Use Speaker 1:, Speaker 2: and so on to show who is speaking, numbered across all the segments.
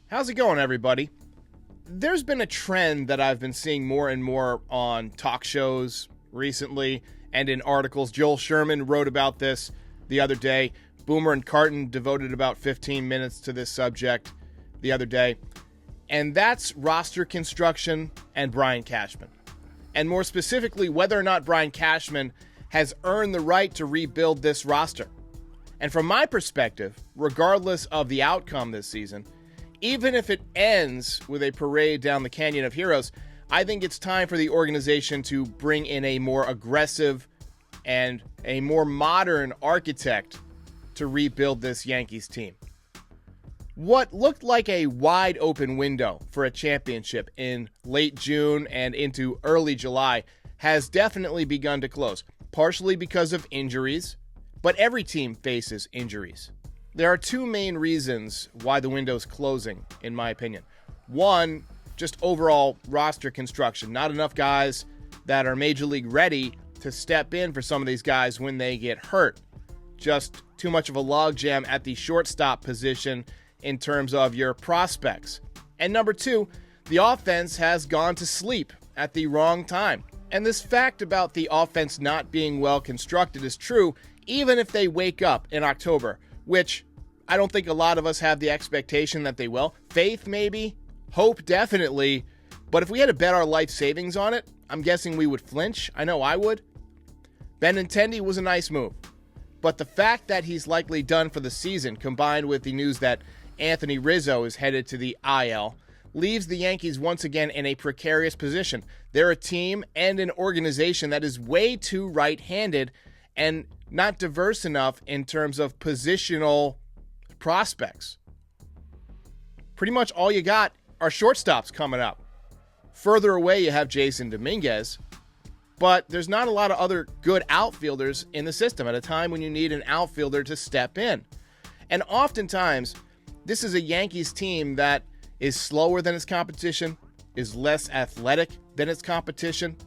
Speaker 1: How's it going, everybody? There's been a trend that I've been seeing more and more on talk shows recently and in articles. Joel Sherman wrote about this the other day. Boomer and Carton devoted about 15 minutes to this subject the other day. And that's roster construction and Brian Cashman. And more specifically, whether or not Brian Cashman has earned the right to rebuild this roster. And from my perspective, regardless of the outcome this season, even if it ends with a parade down the Canyon of Heroes, I think it's time for the organization to bring in a more aggressive and a more modern architect to rebuild this Yankees team. What looked like a wide open window for a championship in late June and into early July has definitely begun to close, partially because of injuries, but every team faces injuries. There are two main reasons why the window's closing, in my opinion. One, just overall roster construction. Not enough guys that are major league ready to step in for some of these guys when they get hurt. Just too much of a logjam at the shortstop position in terms of your prospects. And number two, the offense has gone to sleep at the wrong time. And this fact about the offense not being well constructed is true even if they wake up in October, which I don't think a lot of us have the expectation that they will. Faith, maybe. Hope, definitely. But if we had to bet our life savings on it, I'm guessing we would flinch. I know I would. Benintendi was a nice move. But the fact that he's likely done for the season, combined with the news that Anthony Rizzo is headed to the IL, leaves the Yankees once again in a precarious position. They're a team and an organization that is way too right-handed and not diverse enough in terms of positional prospects. Pretty much all you got are shortstops coming up. Further away, you have Jason Dominguez, but there's not a lot of other good outfielders in the system at a time when you need an outfielder to step in. And oftentimes, this is a Yankees team that is slower than its competition, is less athletic than its competition,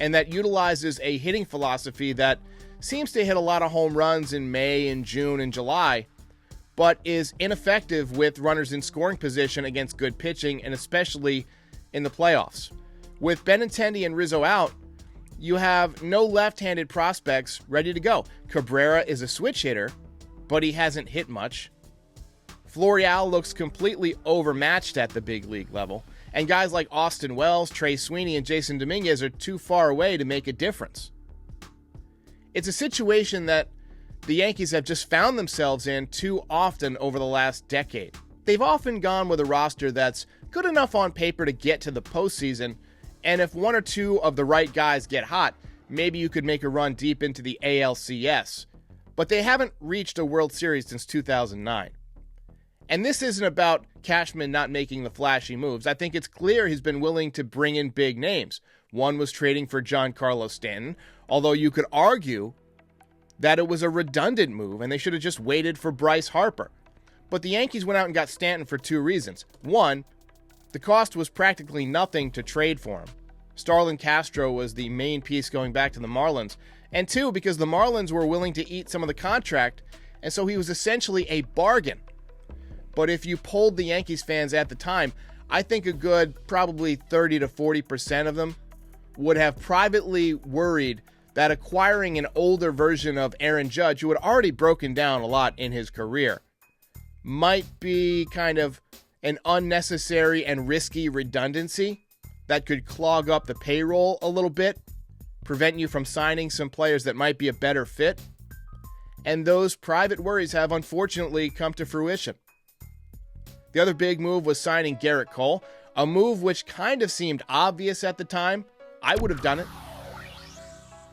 Speaker 1: and that utilizes a hitting philosophy that seems to hit a lot of home runs in May and June and July, but is ineffective with runners in scoring position against good pitching, and especially in the playoffs. With Benintendi and Rizzo out, you have no left-handed prospects ready to go. Cabrera is a switch hitter, but he hasn't hit much. Florial looks completely overmatched at the big league level, and guys like Austin Wells, Trey Sweeney, and Jason Dominguez are too far away to make a difference. It's a situation that the Yankees have just found themselves in too often over the last decade. They've often gone with a roster that's good enough on paper to get to the postseason, and if one or two of the right guys get hot, maybe you could make a run deep into the ALCS. But they haven't reached a World Series since 2009. And this isn't about Cashman not making the flashy moves. I think it's clear he's been willing to bring in big names. One was trading for Giancarlo Stanton, although you could argue that it was a redundant move and they should have just waited for Bryce Harper. But the Yankees went out and got Stanton for two reasons. One, the cost was practically nothing to trade for him. Starlin Castro was the main piece going back to the Marlins. And two, because the Marlins were willing to eat some of the contract, and so he was essentially a bargain. But if you polled the Yankees fans at the time, I think a good probably 30 to 40% of them would have privately worried that acquiring an older version of Aaron Judge, who had already broken down a lot in his career, might be kind of an unnecessary and risky redundancy that could clog up the payroll a little bit, prevent you from signing some players that might be a better fit. And those private worries have unfortunately come to fruition. The other big move was signing Garrett Cole, a move which kind of seemed obvious at the time. I would have done it.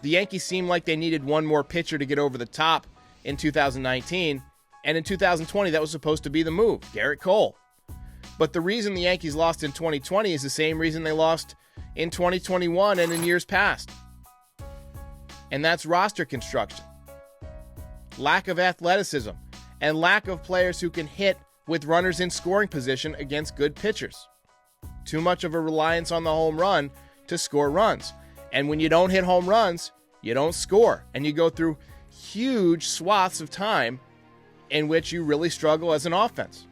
Speaker 1: The Yankees seemed like they needed one more pitcher to get over the top in 2019, and in 2020 that was supposed to be the move, Garrett Cole. But the reason the Yankees lost in 2020 is the same reason they lost in 2021 and in years past. And that's roster construction. Lack of athleticism and lack of players who can hit with runners in scoring position against good pitchers. Too much of a reliance on the home run to score runs. And when you don't hit home runs, you don't score. And you go through huge swaths of time in which you really struggle as an offense.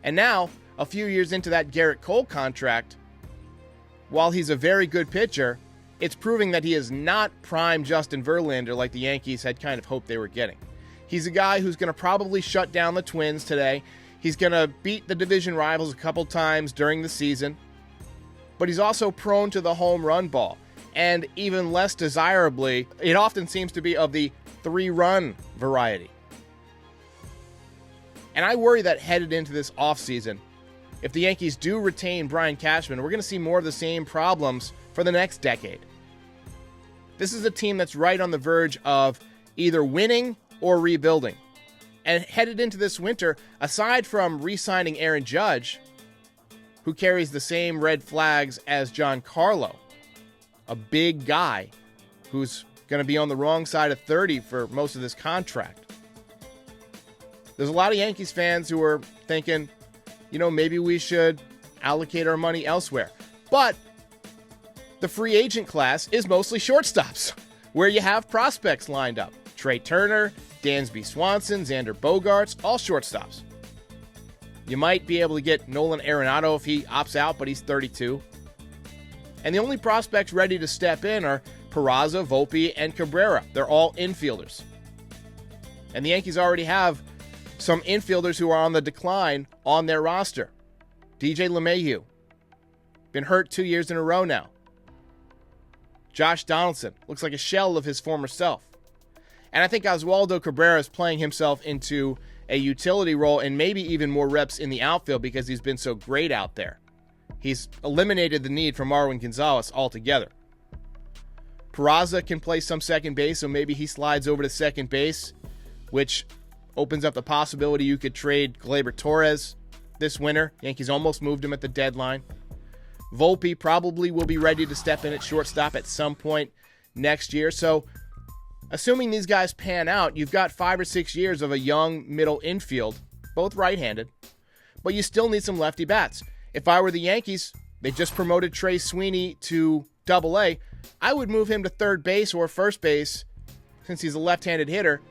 Speaker 1: And now, a few years into that Garrett Cole contract, while he's a very good pitcher, it's proving that he is not prime Justin Verlander like the Yankees had kind of hoped they were getting. He's a guy who's going to probably shut down the Twins today. He's going to beat the division rivals a couple times during the season. But he's also prone to the home run ball. And even less desirably, it often seems to be of the 3-run variety. And I worry that headed into this offseason, if the Yankees do retain Brian Cashman, we're going to see more of the same problems for the next decade. This is a team that's right on the verge of either winning or rebuilding. And headed into this winter, aside from re-signing Aaron Judge, who carries the same red flags as Giancarlo, a big guy who's going to be on the wrong side of 30 for most of this contract. There's a lot of Yankees fans who are thinking, maybe we should allocate our money elsewhere. But the free agent class is mostly shortstops, where you have prospects lined up. Trey Turner, Dansby Swanson, Xander Bogaerts, all shortstops. You might be able to get Nolan Arenado if he opts out, but he's 32. And the only prospects ready to step in are Peraza, Volpe, and Cabrera. They're all infielders. And the Yankees already have some infielders who are on the decline on their roster. DJ LeMahieu, been hurt 2 years in a row now. Josh Donaldson looks like a shell of his former self. And I think Oswaldo Cabrera is playing himself into a utility role and maybe even more reps in the outfield because he's been so great out there. He's eliminated the need for Marwin Gonzalez altogether. Peraza can play some second base, so maybe he slides over to second base, which opens up the possibility you could trade Gleyber Torres this winter. Yankees almost moved him at the deadline. Volpe probably will be ready to step in at shortstop at some point next year. So, assuming these guys pan out, you've got 5 or 6 years of a young middle infield, both right-handed, but you still need some lefty bats. If I were the Yankees, they just promoted Trey Sweeney to Double-A, I would move him to third base or first base, since he's a left-handed hitter,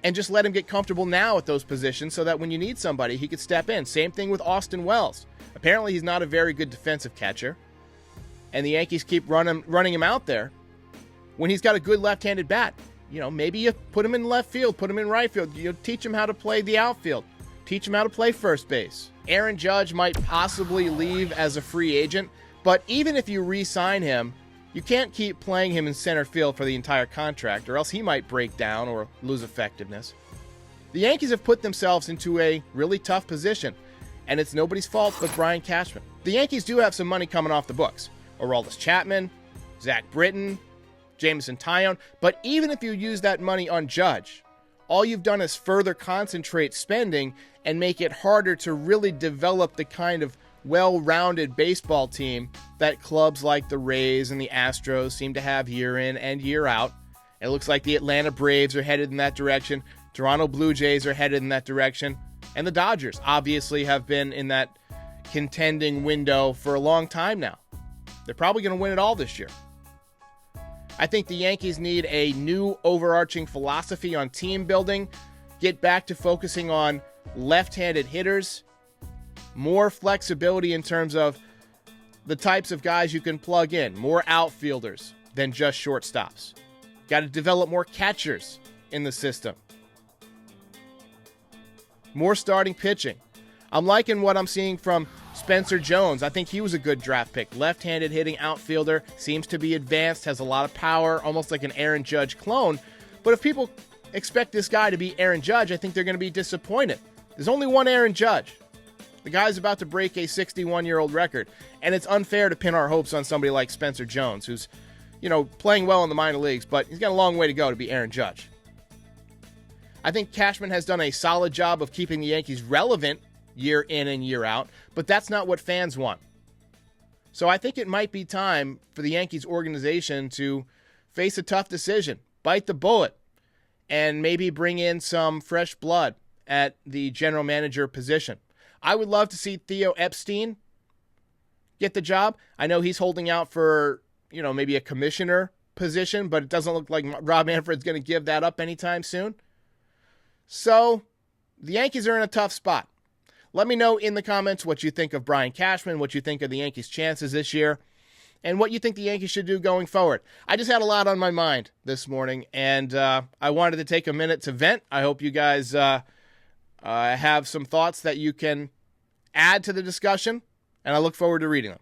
Speaker 1: and just let him get comfortable now at those positions so that when you need somebody, he could step in. Same thing with Austin Wells. Apparently, he's not a very good defensive catcher, and the Yankees keep running him out there when he's got a good left-handed bat. Maybe you put him in left field, put him in right field. Teach him how to play the outfield. Teach him how to play first base. Aaron Judge might possibly leave as a free agent, but even if you re-sign him, you can't keep playing him in center field for the entire contract, or else he might break down or lose effectiveness. The Yankees have put themselves into a really tough position, and it's nobody's fault but Brian Cashman. The Yankees do have some money coming off the books. Aroldis Chapman, Zach Britton, Jameson Taillon, but even if you use that money on Judge, all you've done is further concentrate spending and make it harder to really develop the kind of well-rounded baseball team that clubs like the Rays and the Astros seem to have year in and year out. It looks like the Atlanta Braves are headed in that direction. Toronto Blue Jays are headed in that direction. And the Dodgers obviously have been in that contending window for a long time now. They're probably going to win it all this year. I think the Yankees need a new overarching philosophy on team building, get back to focusing on left-handed hitters, more flexibility in terms of the types of guys you can plug in, more outfielders than just shortstops. Got to develop more catchers in the system. More starting pitching. I'm liking what I'm seeing from Spencer Jones. I think he was a good draft pick. Left-handed hitting outfielder, seems to be advanced, has a lot of power, almost like an Aaron Judge clone. But if people expect this guy to be Aaron Judge, I think they're going to be disappointed. There's only one Aaron Judge. The guy's about to break a 61-year-old record, and it's unfair to pin our hopes on somebody like Spencer Jones, who's, playing well in the minor leagues, but he's got a long way to go to be Aaron Judge. I think Cashman has done a solid job of keeping the Yankees relevant year in and year out, but that's not what fans want. So I think it might be time for the Yankees organization to face a tough decision, bite the bullet, and maybe bring in some fresh blood at the general manager position. I would love to see Theo Epstein get the job. I know he's holding out for, maybe a commissioner position, but it doesn't look like Rob Manfred's going to give that up anytime soon. So the Yankees are in a tough spot. Let me know in the comments what you think of Brian Cashman, what you think of the Yankees' chances this year, and what you think the Yankees should do going forward. I just had a lot on my mind this morning, and I wanted to take a minute to vent. I hope you guys have some thoughts that you can add to the discussion, and I look forward to reading them.